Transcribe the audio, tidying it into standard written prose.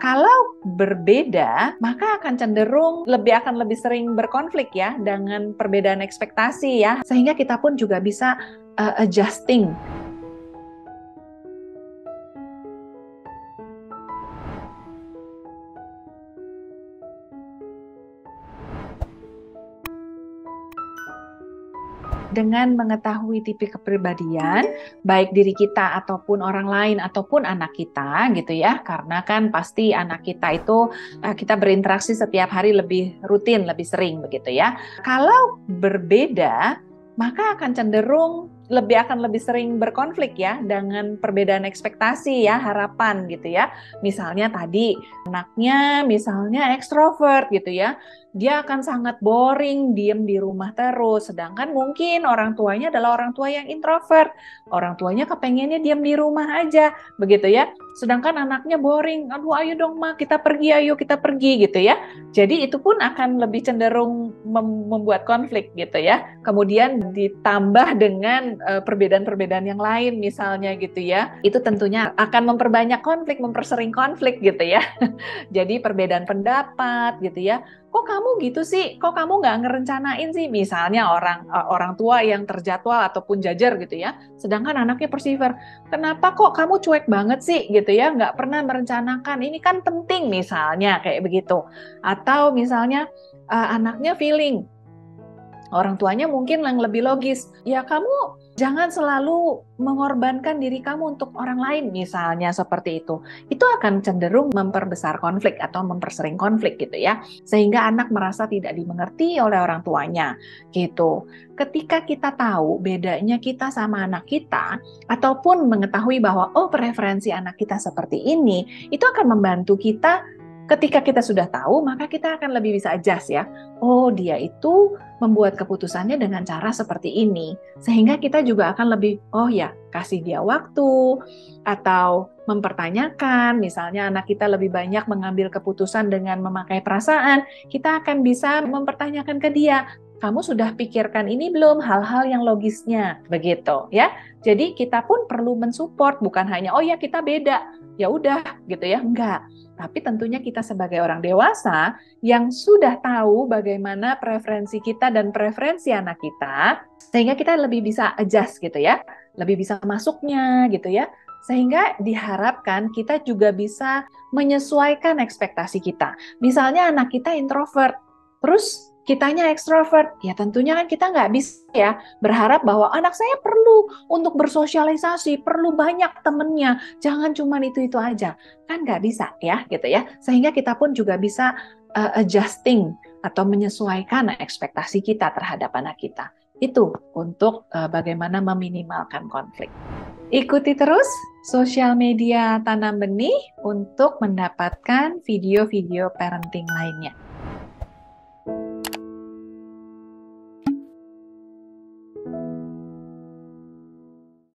Kalau berbeda, maka akan cenderung akan lebih sering berkonflik ya dengan perbedaan ekspektasi ya. Sehingga kita pun juga bisa adjusting. Dengan mengetahui tipe kepribadian, baik diri kita ataupun orang lain ataupun anak kita gitu ya, karena kan pasti anak kita itu kita berinteraksi setiap hari lebih rutin, lebih sering begitu ya. Kalau berbeda, maka akan cenderung akan lebih sering berkonflik ya dengan perbedaan ekspektasi ya, harapan gitu ya. Misalnya tadi anaknya misalnya ekstrovert gitu ya, dia akan sangat boring, diem di rumah terus. Sedangkan mungkin orang tuanya adalah orang tua yang introvert. Orang tuanya kepengennya diem di rumah aja, begitu ya. Sedangkan anaknya boring, aduh ayo dong ma, kita pergi, ayo kita pergi gitu ya. Jadi itu pun akan lebih cenderung membuat konflik gitu ya. Kemudian ditambah dengan perbedaan-perbedaan yang lain misalnya gitu ya. Itu tentunya akan memperbanyak konflik, mempersering konflik gitu ya. Jadi perbedaan pendapat gitu ya. Kok kamu gitu sih? Kok kamu nggak ngerencanain sih? Misalnya orang tua yang terjadwal ataupun jajar gitu ya. Sedangkan anaknya persevere. Kenapa kok kamu cuek banget sih gitu ya? Nggak pernah merencanakan. Ini kan penting misalnya kayak begitu. Atau misalnya anaknya feeling. Orang tuanya mungkin yang lebih logis. Ya kamu jangan selalu mengorbankan diri kamu untuk orang lain misalnya seperti itu. Itu akan cenderung memperbesar konflik atau mempersering konflik gitu ya. Sehingga anak merasa tidak dimengerti oleh orang tuanya gitu. Ketika kita tahu bedanya kita sama anak kita ataupun mengetahui bahwa oh preferensi anak kita seperti ini, itu akan membantu kita. Ketika kita sudah tahu, maka kita akan lebih bisa adjust ya. Oh, dia itu membuat keputusannya dengan cara seperti ini. Sehingga kita juga akan lebih, oh ya, kasih dia waktu, atau mempertanyakan, misalnya anak kita lebih banyak mengambil keputusan dengan memakai perasaan, kita akan bisa mempertanyakan ke dia, kamu sudah pikirkan ini belum, hal-hal yang logisnya, begitu ya. Jadi kita pun perlu mensupport, bukan hanya, oh ya kita beda, ya udah gitu ya, enggak. Tapi tentunya kita sebagai orang dewasa yang sudah tahu bagaimana preferensi kita dan preferensi anak kita, sehingga kita lebih bisa adjust gitu ya, lebih bisa masuknya gitu ya, sehingga diharapkan kita juga bisa menyesuaikan ekspektasi kita. Misalnya anak kita introvert, terus kitanya ekstrovert, ya tentunya kan kita nggak bisa ya berharap bahwa anak saya perlu untuk bersosialisasi, perlu banyak temennya, jangan cuma itu-itu aja. Kan nggak bisa ya gitu ya, sehingga kita pun juga bisa adjusting atau menyesuaikan ekspektasi kita terhadap anak kita. Itu untuk bagaimana meminimalkan konflik. Ikuti terus sosial media Tanam Benih untuk mendapatkan video-video parenting lainnya.